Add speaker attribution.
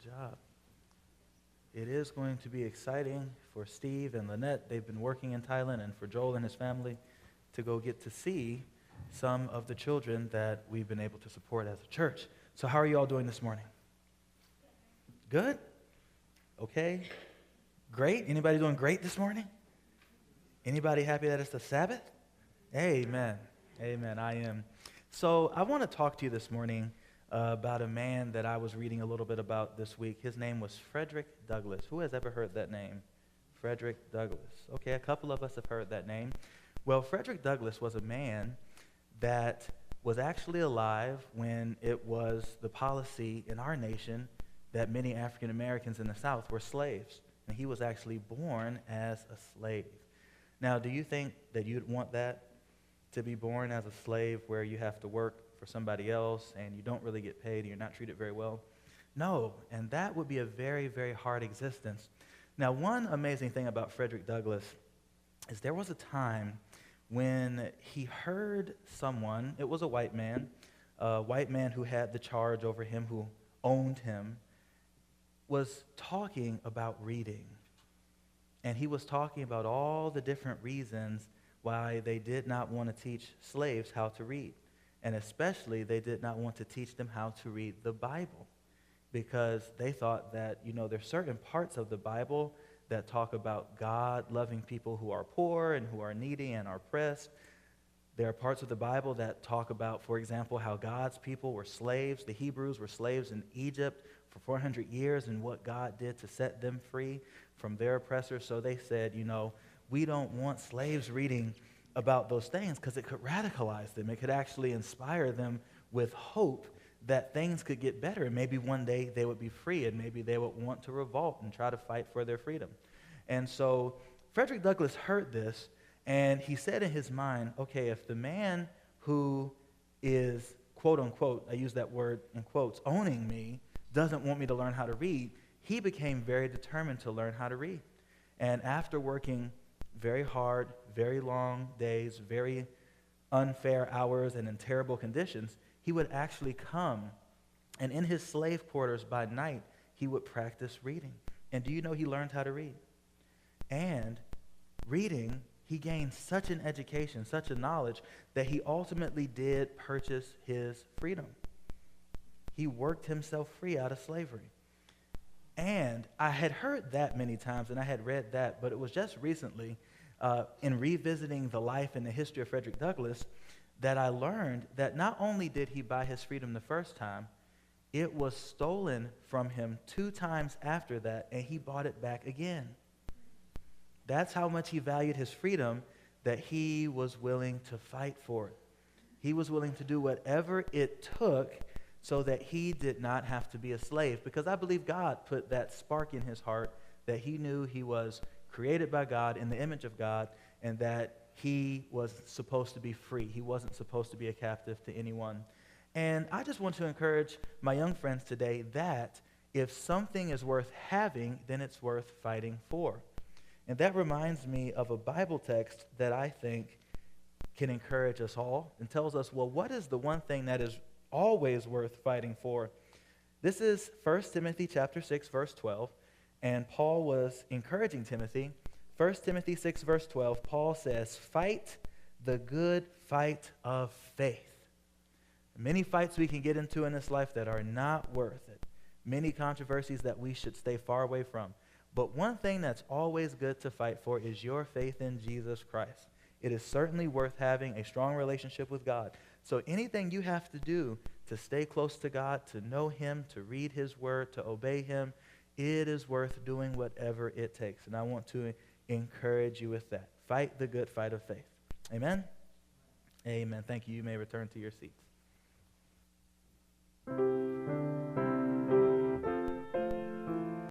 Speaker 1: Good job. It is going to be exciting for Steve and Lynette. They've been working in Thailand, and for Joel and his family to go get to see some of the children that we've been able to support as a church. So how are you all doing this morning? Good? Okay. Great? Anybody doing great this morning? Anybody happy that it's the Sabbath? Amen. Amen. I am. So I want to talk to you this morning about a man that I was reading a little bit about this week. His name was Fredrick Douglass. Who has ever heard that name? Fredrick Douglass. Okay, a couple of us have heard that name. Well, Fredrick Douglass was a man that was actually alive when it was the policy in our nation that many African Americans in the South were slaves. And he was actually born as a slave. Now, do you think that you'd want that, to be born as a slave where you have to work for somebody else and you don't really get paid and you're not treated very well? No, and that would be a very, very hard existence. Now, one amazing thing about Fredrick Douglass is there was a time when he heard someone, it was a white man who had the charge over him, who owned him, was talking about reading. And he was talking about all the different reasons why they did not want to teach slaves how to read. And especially, they did not want to teach them how to read the Bible, because they thought that, there's certain parts of the Bible that talk about God loving people who are poor and who are needy and are oppressed. There are parts of the Bible that talk about, for example, how God's people were slaves. The Hebrews were slaves in Egypt for 400 years, and what God did to set them free from their oppressors. So they said, we don't want slaves reading about those things because it could radicalize them. It could actually inspire them with hope that things could get better, and maybe one day they would be free, and maybe they would want to revolt and try to fight for their freedom. And so Fredrick Douglass heard this, and he said in his mind, okay, if the man who is, quote unquote, I use that word in quotes, owning me, doesn't want me to learn how to read, he became very determined to learn how to read. And after working very hard, very long days, very unfair hours, and in terrible conditions, he would actually come, and in his slave quarters by night, he would practice reading. And do you know he learned how to read? And reading, he gained such an education, such a knowledge, that he ultimately did purchase his freedom. He worked himself free out of slavery. And I had heard that many times, and I had read that, but it was just recently, in revisiting the life and the history of Fredrick Douglass, that I learned that not only did he buy his freedom the first time, it was stolen from him 2 times after that, and he bought it back again. That's how much he valued his freedom, that he was willing to fight for it. He was willing to do whatever it took so that he did not have to be a slave, because I believe God put that spark in his heart, that he knew he was created by God in the image of God, and that he was supposed to be free. He wasn't supposed to be a captive to anyone. And I just want to encourage my young friends today that if something is worth having, then it's worth fighting for. And that reminds me of a Bible text that I think can encourage us all and tells us, well, what is the one thing that is always worth fighting for? This is 1 Timothy chapter 6, verse 12. And Paul was encouraging Timothy. 1 Timothy 6, verse 12, Paul says, fight the good fight of faith. Many fights we can get into in this life that are not worth it. Many controversies that we should stay far away from. But one thing that's always good to fight for is your faith in Jesus Christ. It is certainly worth having a strong relationship with God. So anything you have to do to stay close to God, to know him, to read his word, to obey him, it is worth doing whatever it takes. And I want to encourage you with that. Fight the good fight of faith. Amen? Amen. Thank you. You may return to your seats.